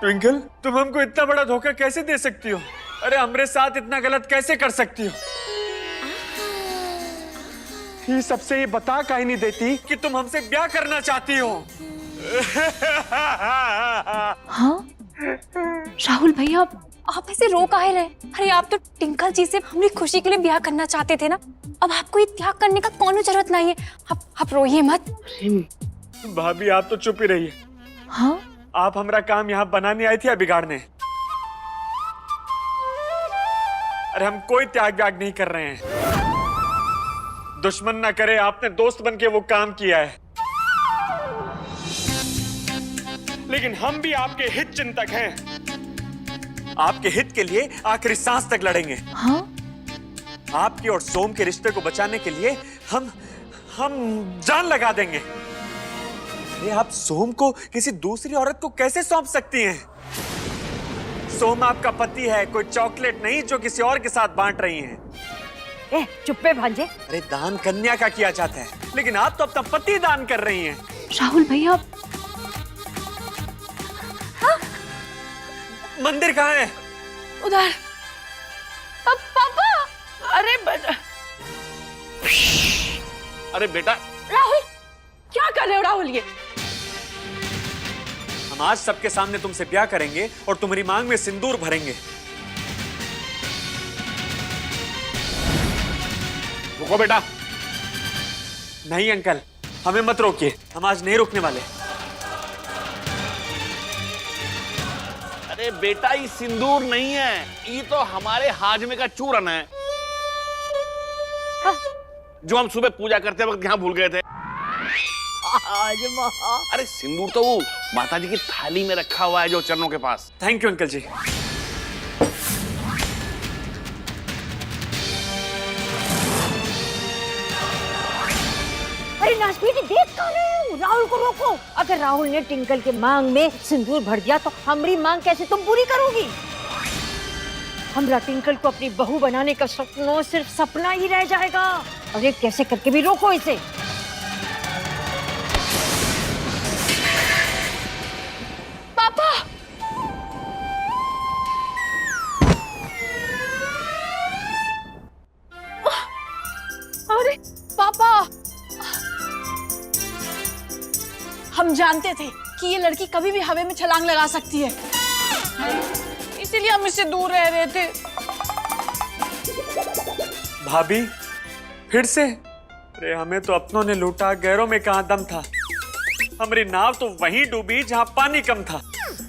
Twinkle, तुम हमको इतना बड़ा धोखा कैसे दे सकती हो? अरे हमरे साथ इतना गलत कैसे कर सकती हो? ये सबसे ये बता काहे नहीं देती कि तुम हमसे ब्याह करना चाहती हो? हाँ राहुल भैया, आप ऐसे रो काहे रहे? अरे आप तो टिंकल जी से हमारी खुशी के लिए ब्याह करना चाहते थे ना। अब आपको ये त्याग करने का कौन जरूरत नहीं है। आप रोइए मत। भाभी आप तो चुप ही रहिए। हाँ आप हमारा काम यहाँ बनाने आई थी या बिगाड़ने? अरे हम कोई त्याग व्याग नहीं कर रहे हैं। दुश्मन ना करे, आपने दोस्त बन के वो काम किया है। लेकिन हम भी आपके हित चिंतक हैं। आपके हित के लिए आखिरी सांस तक लड़ेंगे। हाँ? आपके और सोम के रिश्ते को बचाने के लिए हम जान लगा देंगे। अरे आप सोम को किसी दूसरी औरत को कैसे सौंप सकती हैं? सोम आपका पति है, कोई चॉकलेट नहीं जो किसी और के साथ बांट रही हैं। ए, चुप्पे भांजे। अरे दान कन्या का किया जाता है, लेकिन आप तो अपना पति दान कर रही हैं। राहुल भैया, हाँ? मंदिर कहाँ है? उधर। पापा, अरे अरे बेटा। राहुल, क्या कर रहे हो राहुल? ये हम आज सबके सामने तुमसे ब्याह करेंगे और तुम्हारी मांग में सिंदूर भरेंगे। रुको बेटा। नहीं अंकल, हमें मत रोकिए, हम आज नहीं रुकने वाले। अरे बेटा, ये सिंदूर नहीं है, ये तो हमारे हाजमे का चूरन है। हाँ? जो हम सुबह पूजा करते वक्त यहाँ भूल गए थे। हाजमा? अरे सिंदूर तो वो माता जी की थाली में रखा हुआ है जो चरणों के पास। थैंक यू अंकल जी। अरे नाशपीती, देख कहाँ रहे हो? राहुल को रोको। अगर राहुल ने टिंकल के मांग में सिंदूर भर दिया तो हमारी मांग कैसे तुम पूरी करोगी? हमरा टिंकल को अपनी बहू बनाने का सपना सिर्फ सपना ही रह जाएगा। अरे कैसे करके भी रोको इसे। पापा, अरे पापा, हम जानते थे कि ये लड़की कभी भी हवा में छलांग लगा सकती है, इसीलिए हम इससे दूर रह रहे थे। भाभी, फिर से? अरे हमें तो अपनों ने लूटा, गैरों में कहाँ दम था। हमारी नाव तो वहीं डूबी जहाँ पानी कम था।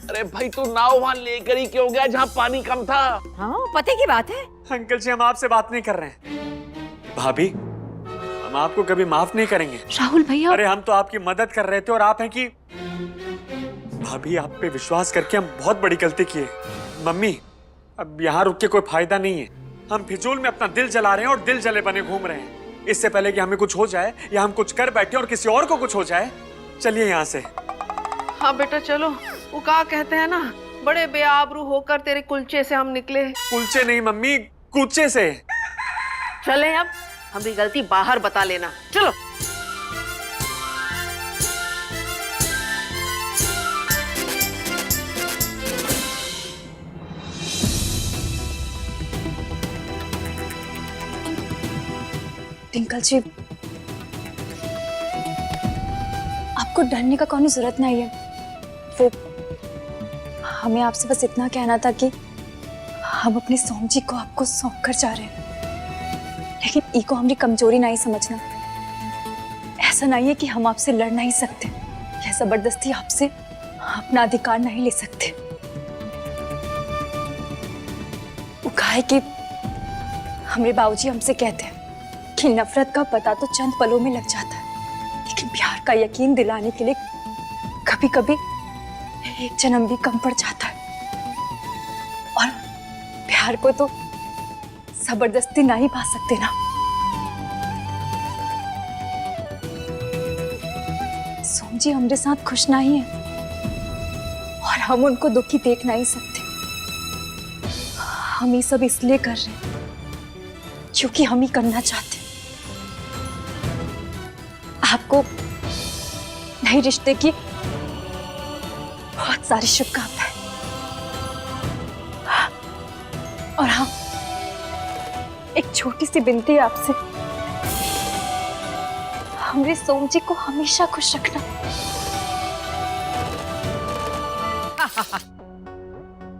अरे भाई, तू नाव वहां लेकर ही क्यों गया जहाँ पानी कम था? हाँ, पते की बात है। अंकल जी, हम आपसे बात नहीं कर रहे हैं। भाभी, हम आपको कभी माफ नहीं करेंगे। राहुल भैया, अरे हम तो आपकी मदद कर रहे थे और आप हैं कि भाभी, आप पे विश्वास करके हम बहुत बड़ी गलती किए। मम्मी, अब यहाँ रुक के कोई फायदा नहीं है। हम फिजूल में अपना दिल जला रहे हैं और दिल जले बने घूम रहे हैं। इससे पहले कि हमें कुछ हो जाए या हम कुछ कर बैठे और किसी और को कुछ हो जाए, चलिए यहाँ से। हाँ बेटा चलो, वो क्या कहते हैं ना, बड़े बेआबरू होकर तेरे कुलचे से हम निकले। कुलचे नहीं मम्मी, कूचे से। चले अब, हमारी गलती बाहर बता लेना। चलो। टिंकल जी, आपको डरने का कोई जरूरत नहीं है। वो हमें आपसे बस इतना कहना था कि हम अपने सोम जी को आपको सौंप कर जा रहे हैं, लेकिन इको हमारी कमजोरी नहीं समझना। ऐसा नहीं है कि हम आपसे लड़ नहीं सकते या जबरदस्ती आपसे अपना अधिकार नहीं ले सकते। वो कहा कि हमारे बाबूजी हमसे कहते हैं कि नफरत का पता तो चंद पलों में लग जाता है, लेकिन प्यार का यकीन दिलाने के लिए कभी कभी एक जन्म भी कम पड़ जाता है। और प्यार को तो जबरदस्ती नहीं पा सकते ना। सोम जी हमारे साथ खुश नहीं है और हम उनको दुखी देख नहीं सकते। हम ये सब इसलिए कर रहे हैं क्योंकि हम ही करना चाहते हैं। आपको नए रिश्ते की बहुत सारी शुभकामनाएं। और हाँ, एक छोटी सी विनती है आपसे, हमारे सोम जी को हमेशा खुश रखना।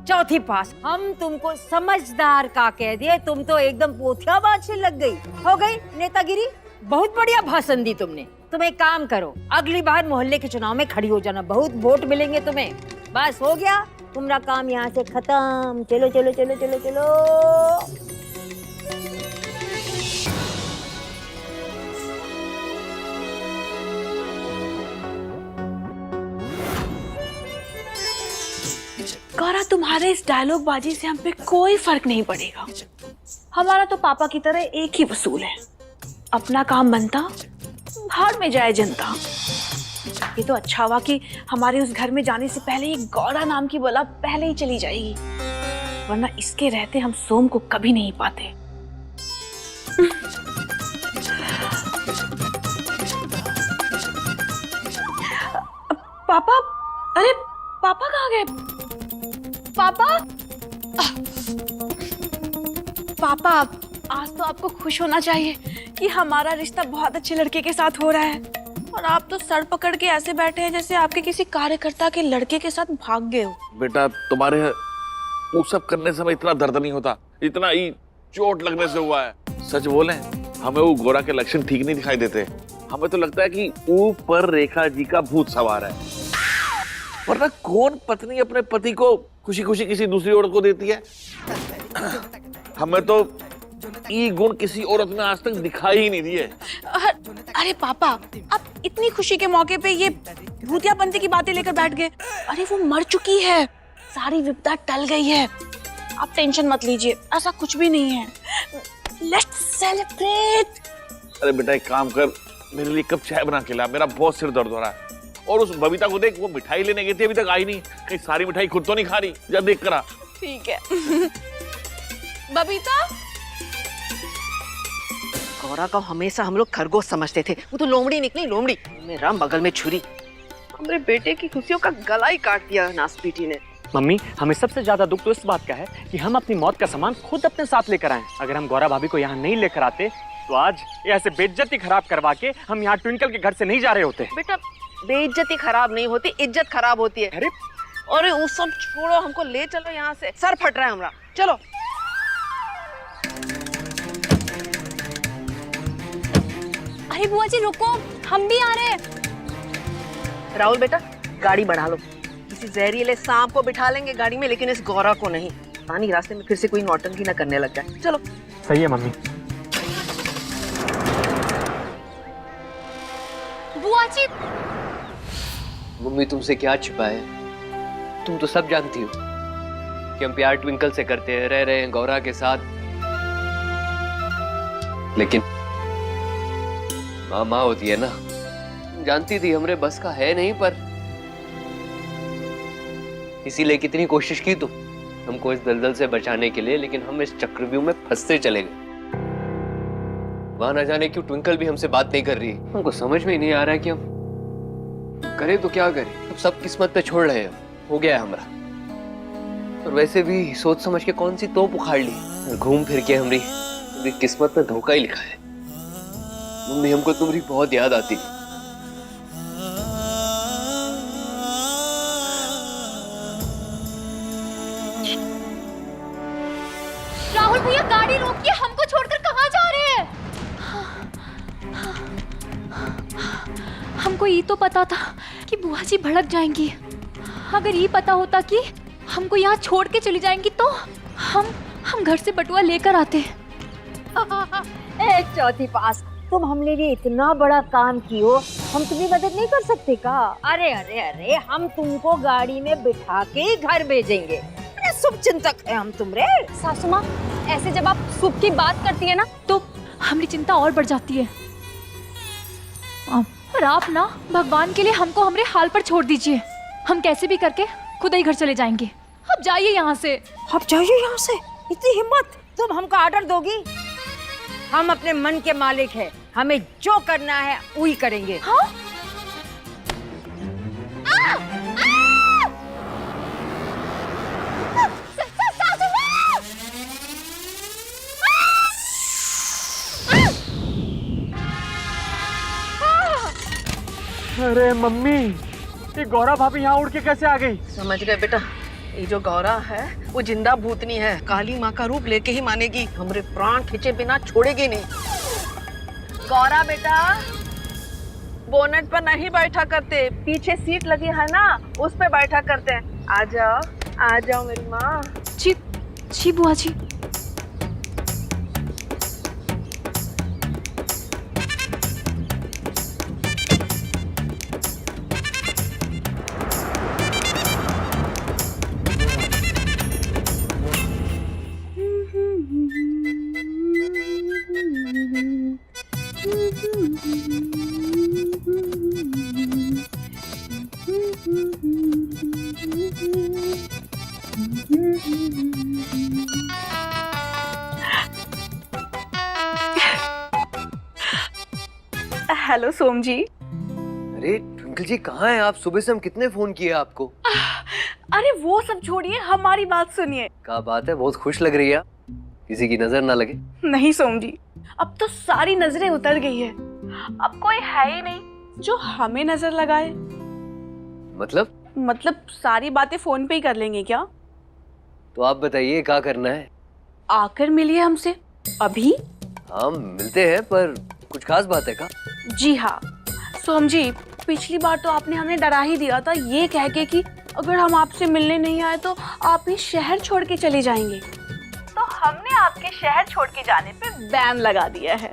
चौथी पास, हम तुमको समझदार का कह दिए, तुम तो एकदम पोथिया बात लग गई। हो गई नेतागिरी, बहुत बढ़िया भाषण दी तुमने। तुम एक काम करो, अगली बार मोहल्ले के चुनाव में खड़ी हो जाना, बहुत वोट मिलेंगे तुम्हें। बस हो गया तुम्हारा काम यहाँ से खत्म। चलो चलो चलो चलो चलो। गौरा, तुम्हारे इस डायलॉग बाजी से हम पे कोई फर्क नहीं पड़ेगा। हमारा तो पापा की तरह एक ही वसूल है, अपना काम बनता, भाड़ में जाए जनता। ये तो अच्छा हुआ कि हमारे उस घर में जाने से पहले ये गौरा नाम की बला पहले ही चली जाएगी, वरना इसके रहते हम सोम को कभी नहीं पाते। पापा, अरे पापा कहाँ गए? पापा, पापा आज तो आपको खुश होना चाहिए कि हमारा रिश्ता बहुत अच्छे लड़के के साथ हो रहा है, और आप तो सर पकड़ के ऐसे बैठे हैं जैसे आपके किसी कार्यकर्ता के लड़के के साथ भाग गए हो। बेटा, तुम्हारे वो सब करने से हमें इतना दर्द नहीं होता, इतना ही चोट लगने से हुआ है। सच बोले, हमें वो गोरा के लक्षण ठीक नहीं दिखाई देते। हमें तो लगता है कि ऊपर रेखा जी का भूत सवार है, वरना कौन पत्नी अपने पति को खुशी खुशी किसी दूसरी औरत को देती है। हमें तो ये गुण किसी औरत में आज तक दिखाई ही नहीं दिए। अरे पापा, आप इतनी खुशी के मौके पे ये भूतियापंती की बातें लेकर बैठ गए। अरे वो मर चुकी है, सारी विपदा टल गई है, आप टेंशन मत लीजिए, ऐसा कुछ भी नहीं है। Let's celebrate. अरे बेटा, एक काम कर, मेरे लिए कप चाय बना के ला, मेरा बहुत सिर दर्द हो रहा है। और उस बबीता को देख, वो मिठाई लेने गई थी, अभी तक आई नहीं। कहीं सारी मिठाई खुद तो नहीं खा रही, जा देख करा। ठीक है। बबीता, गौरा को हमेशा हम लोग खरगोश समझते थे, वो तो लोमड़ी निकली, लोमड़ी। मेरा बगल में छुरी, हमारे बेटे की खुशियों का गला ही काट दिया नासपीटी ने। मम्मी, हमें सबसे ज्यादा दुख तो इस बात का है कि हम अपनी मौत का सामान खुद अपने साथ लेकर आए। अगर हम गौरा भाभी को यहाँ नहीं लेकर आते तो आज ऐसे बेइज्जती खराब करवा के हम यहाँ ट्विंकल के घर से नहीं जा रहे होते। बेटा, बेइज्जती खराब नहीं होती, इज्जत खराब होती है। अरे अरे वो सब छोड़ो, हमको ले चलो यहाँ से, सर फट रहा है हमारा। चलो। अरे बुआ जी रुको, हम भी आ रहे हैं। राहुल बेटा, गाड़ी बढ़ा लो, किसी जहरीले सांप को बिठा लेंगे गाड़ी में, लेकिन इस गौरा को नहीं। पानी रास्ते में फिर से कोई नौटंकी ना करने लग जाए। चलो। सही है मम्मी। बुआ जी, मम्मी तुमसे क्या छिपा है? तुम तो सब जानती हो कि हम प्यार ट्विंकल से करते हैं, रह रहे हैं गौरा के साथ। लेकिन माँ होती है ना, जानती थी हमरे बस का है नहीं, पर इसीलिए कितनी कोशिश की तुम हमको इस दलदल से बचाने के लिए, लेकिन हम इस चक्रव्यूह में फंसते चले गए। वहां न जाने क्यों ट्विंकल भी हमसे बात नहीं कर रही। हमको समझ में ही नहीं आ रहा है कि हम करें तो क्या करें। अब सब किस्मत पे छोड़ रहे हैं, हो गया है हमारा। और वैसे भी सोच समझ के कौन सी तोप उखाड़ ली, घूम फिर के हमारी किस्मत में धोखा ही लिखा है। मम्मी, हमको तुम्हारी बहुत याद आती है। राहुल भैया गाड़ी रोकिए, हमको छोड़कर कहाँ जा रहे हैं? हमको ये तो पता था कि बुआ जी भड़क जाएंगी। अगर ये पता होता कि हमको यहाँ छोड़ के चली जाएंगी तो हम घर से बटुआ लेकर आते। एक चौथी पास, तुम हमने लिए इतना बड़ा काम की हो, हम तुम्हें मदद नहीं कर सकते का? अरे अरे अरे, हम तुमको गाड़ी में बिठा के घर भेजेंगे। अरे शुभ चिंतक है हम तुमरे। सासू माँ, ऐसे जब आप शुभ की बात करती है ना तो हमारी चिंता और बढ़ जाती है। पर आप ना भगवान के लिए हमको हमारे हाल पर छोड़ दीजिए, हम कैसे भी करके खुद ही घर चले जाएंगे। अब जाइए यहाँ से। अब जाइए यहाँ से, इतनी हिम्मत? तुम हमको ऑर्डर दोगी? हम अपने मन के मालिक हैं, हमें जो करना है वही करेंगे। हाँ? अरे मम्मी, ये गौरा भाभी यहाँ उड़ के कैसे आ गई? समझ गए बेटा, ये जो गौरा है वो जिंदा भूतनी है, काली माँ का रूप लेके ही मानेगी, हमरे प्राण खींचे बिना छोड़ेगी नहीं। गौरा बेटा, बोनट पर नहीं बैठा करते, पीछे सीट लगी है ना, उस पे बैठा करते हैं। आ जाओ मेरी माँ। जी जी बुआ जी। हेलो सोम जी। अरे ट्विंकल जी कहाँ हैं आप? सुबह से हम कितने फोन किए आपको। अरे वो सब छोड़िए, हमारी बात सुनिए। क्या बात है, बहुत खुश लग रही है आप। किसी की नजर ना लगे। नहीं सोम जी, अब तो सारी नजरें उतर गई है, अब कोई है ही नहीं जो हमें नजर लगाए। मतलब सारी बातें फोन पे ही कर लेंगे क्या? तो आप बताइए क्या करना है? आकर मिलिए हमसे अभी। हाँ मिलते हैं, पर कुछ खास बात है क्या? जी हाँ सोम जी, पिछली बार तो आपने हमें डरा ही दिया था ये कह के कि अगर हम आपसे मिलने नहीं आए तो आप ही शहर छोड़ के चले जाएंगे। तो हमने आपके शहर छोड़ के जाने पे बैन लगा दिया है,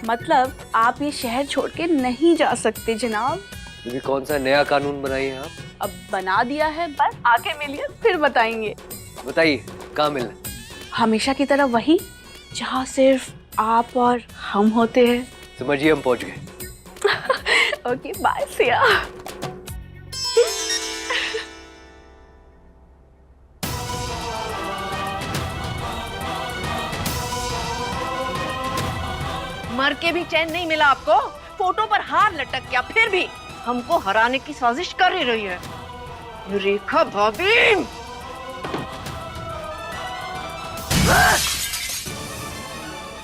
मतलब आप ये शहर छोड़ के नहीं जा सकते जनाब। ये कौन सा नया कानून बनाई है आप? अब बना दिया है, बस आके मिलिए फिर बताएंगे। बताइए कहाँ मिलना? हमेशा की तरह वही जहाँ सिर्फ आप और हम होते हैं। समझिए हम पहुँच गए। Okay bye Siya. मर के भी चैन नहीं मिला आपको, फोटो पर हार लटक गया, फिर भी हमको हराने की साजिश कर ही रही है। रेखा भाभी,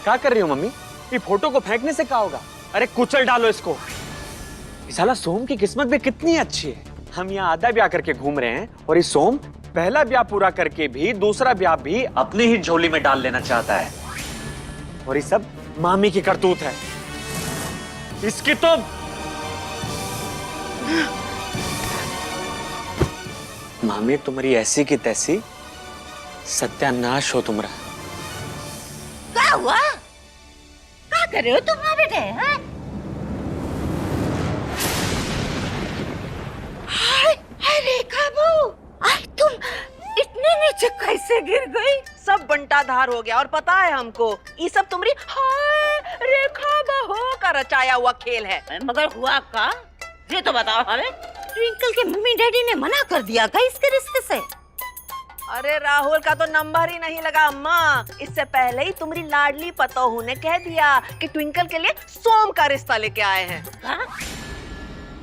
क्या कर रही हो मम्मी? ये फोटो को फेंकने से क्या होगा? अरे कुचल डालो इसको। ये साला सोम की किस्मत भी कितनी अच्छी है, हम यहाँ आधा ब्याह करके घूम रहे हैं और ये सोम पहला ब्याह पूरा करके भी दूसरा ब्याह भी अपनी ही झोली में डाल लेना चाहता है। और ये सब मामी की करतूत है। इसकी तो मामी तुम्हारी ऐसी की तैसी, सत्यानाश हो तुम्हारा। क्या हुआ? क्या कर रहे हो तुम वहाँ बेटे? हैं? हाय रेखा बहू, तुम इतने नीचे कैसे गिर गई? सब बंटाधार हो गया और पता है हमको ये सब तुम्हारी हाय रेखा बहू का रचाया हुआ खेल है। मगर हुआ का? ये तो बताओ हमें। ट्विंकल के मम्मी डैडी ने मना कर दिया क्या इसके रिश्ते से? अरे राहुल का तो नंबर ही नहीं लगा अम्मा, इससे पहले ही तुम्हारी लाडली पतोहू ने कह दिया कि ट्विंकल के लिए सोम का रिश्ता लेके आए हैं।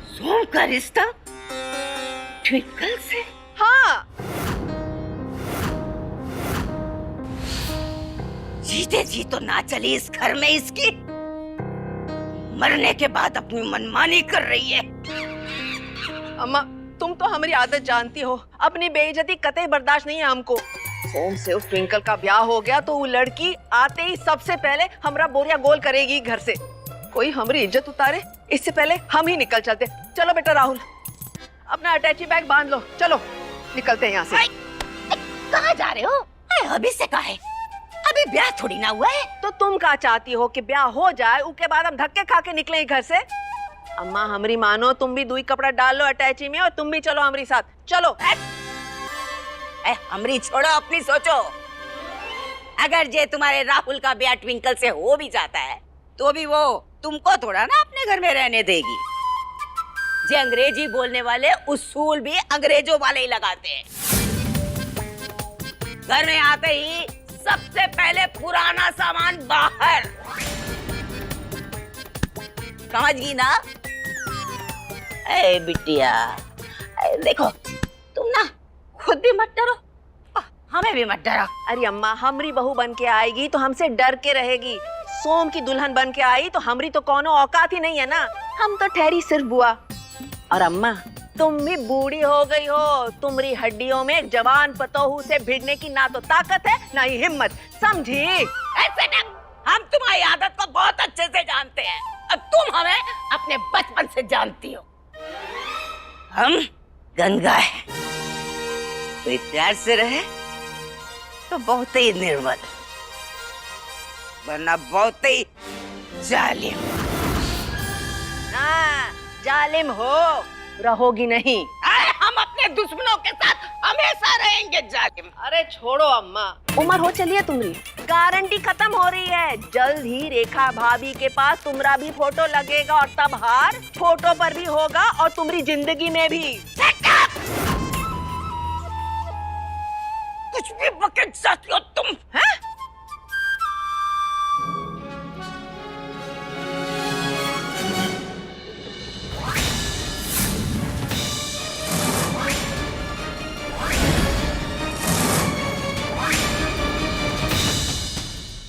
सोम का रिश्ता ट्विंकल से? हाँ। जीते जी तो ना चली इस घर में इसकी, मरने के बाद अपनी मनमानी कर रही है। अम्मा तुम तो हमारी आदत जानती हो, अपनी बेइज्जती कतई बर्दाश्त नहीं है हमको। सोम से उस ट्विंकल का ब्याह हो गया तो वो लड़की आते ही सबसे पहले हमरा बोरिया गोल करेगी घर से। कोई हमारी इज्जत उतारे इससे पहले हम ही निकल चलते। चलो बेटा राहुल, अपना अटैची बैग बांध लो, चलो निकलते हैं यहाँ से। कहाँ जा रहे हो? अभी से कहा है, अभी ब्याह थोड़ी ना हुआ है। तो तुम क्या चाहती हो कि ब्याह हो जाए उसके बाद हम धक्के खा के निकले घर से? अम्मा हमारी मानो, तुम भी दुई कपड़ा डाल लो अटैची में और तुम भी चलो हमारी साथ। चलो। हमरी छोड़ो, अपनी सोचो। अगर जे तुम्हारे राहुल का ब्याह ट्विंकल से हो भी जाता है तो भी वो तुमको थोड़ा ना अपने घर में रहने देगी। जे अंग्रेजी बोलने वाले उसूल भी अंग्रेजों वाले ही लगाते हैं। घर में आते ही सबसे पहले पुराना सामान बाहर। समझ गई ना? ए बिटिया, देखो तुम ना खुद भी मत डरो, हमें भी मत डरो। अरे अम्मा, हमरी बहू बन के आएगी तो हमसे डर के रहेगी। सोम की दुल्हन बन के आई तो हमरी तो कोनो औकात ही नहीं है ना। हम तो ठहरी सिर्फ बुआ। और अम्मा, तुम भी बूढ़ी हो गई हो। तुम्हारी हड्डियों में जवान पतोहू से भिड़ने की ना तो ताकत है ना ही हिम्मत, समझी? ऐसे ना, हम तुम्हारी आदत को बहुत अच्छे से जानते हैं और तुम हमें अपने बचपन से जानती हो। हम गंगा है, कोई प्यार से रहे तो बहुत ही निर्बल, वरना बहुत ही जालिम। हाँ, जालिम हो, रहोगी नहीं। हम अपने दुश्मनों के साथ हमेशा रहेंगे जालिम। अरे छोड़ो अम्मा, उम्र हो चली है तुम्हारी, गारंटी खत्म हो रही है। जल्द ही रेखा भाभी के पास तुम्हारा भी फोटो लगेगा और तब हार फोटो पर भी होगा और तुम्हारी जिंदगी में भी। कुछ भी बकच जाती हो तुम, हैं?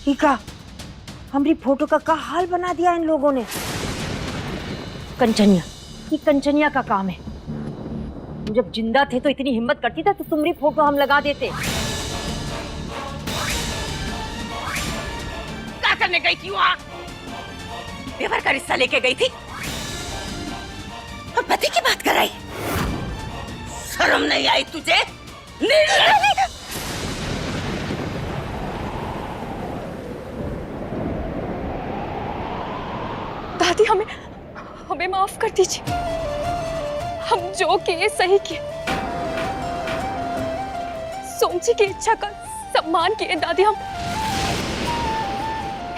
टीका, हमारी फोटो का हाल बना दिया इन लोगों ने। कंचनिया, ये कंचनिया का काम है। जब जिंदा थे तो इतनी हिम्मत करती था तो तुम्हारी फोटो हम लगा देते। क्या करने गई थी वहाँ? देवर का रिश्ता लेके गई थी और पति की बात कराई। शर्म नहीं आई तुझे? दादी, हमें माफ कर दीजिए। हम जो किए सही किए। सोमजी की इच्छा का सम्मान किए दादी। हम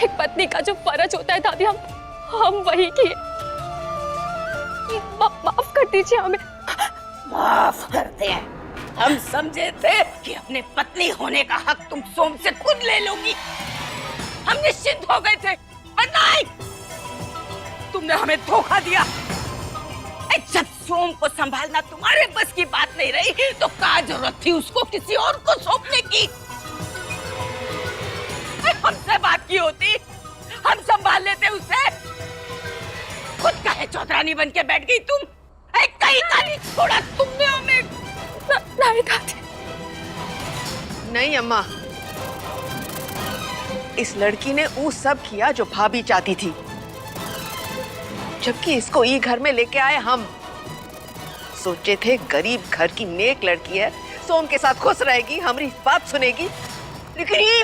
एक पत्नी का जो फर्ज होता है दादी, हम वही किए। माफ कर दीजिए हमें। माफ करते हैं। हम समझे थे कि अपने पत्नी होने का हक तुम सोम से खुद ले लोगी। हम निश्चिंत हो गए थे, पर नहीं, तुमने हमें धोखा दिया। जब सोम को संभालना तुम्हारे बस की बात नहीं रही तो क्या जरूरत थी उसको किसी और को सौंपने की? हमसे बात की होती, हम संभाल लेते उसे। खुद काहे चौधरानी बन के बैठ गई तुम? कहीं का नहीं छोड़ा तुमने हमें। नहीं दादी, नहीं अम्मा, इस लड़की ने वो सब किया जो भाभी चाहती थी, जबकि इसको ये घर में लेके आए हम। सोचे थे गरीब घर की नेक लड़की है, सोम के साथ खुश रहेगी, हमारी बात सुनेगी, लेकिन ये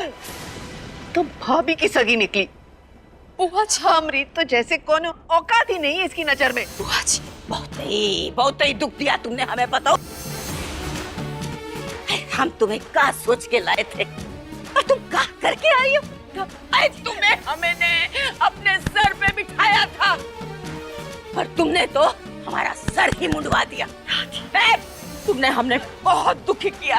तो भाभी की सगी निकली। हमारी तो जैसे कौन औकात ही नहीं है इसकी नजर में। बहुत ही दुख दिया तुमने हमें, बताओ। हम तुम्हें क्या सोच के लाए थे और तुम क्या करके आई हो? तुम्हें हमने अपने सर पे बिठाया था, पर तुमने तो हमारा सर ही मुंडवा दिया। तुमने हमने बहुत दुखी किया।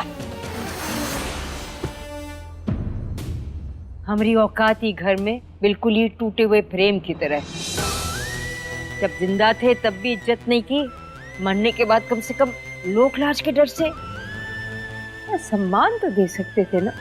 हमारी औकाती घर में बिल्कुल ही टूटे हुए फ्रेम की तरह। जब जिंदा थे तब भी इज्जत नहीं की, मरने के बाद कम से कम लोक लाज के डर से सम्मान तो दे सकते थे ना।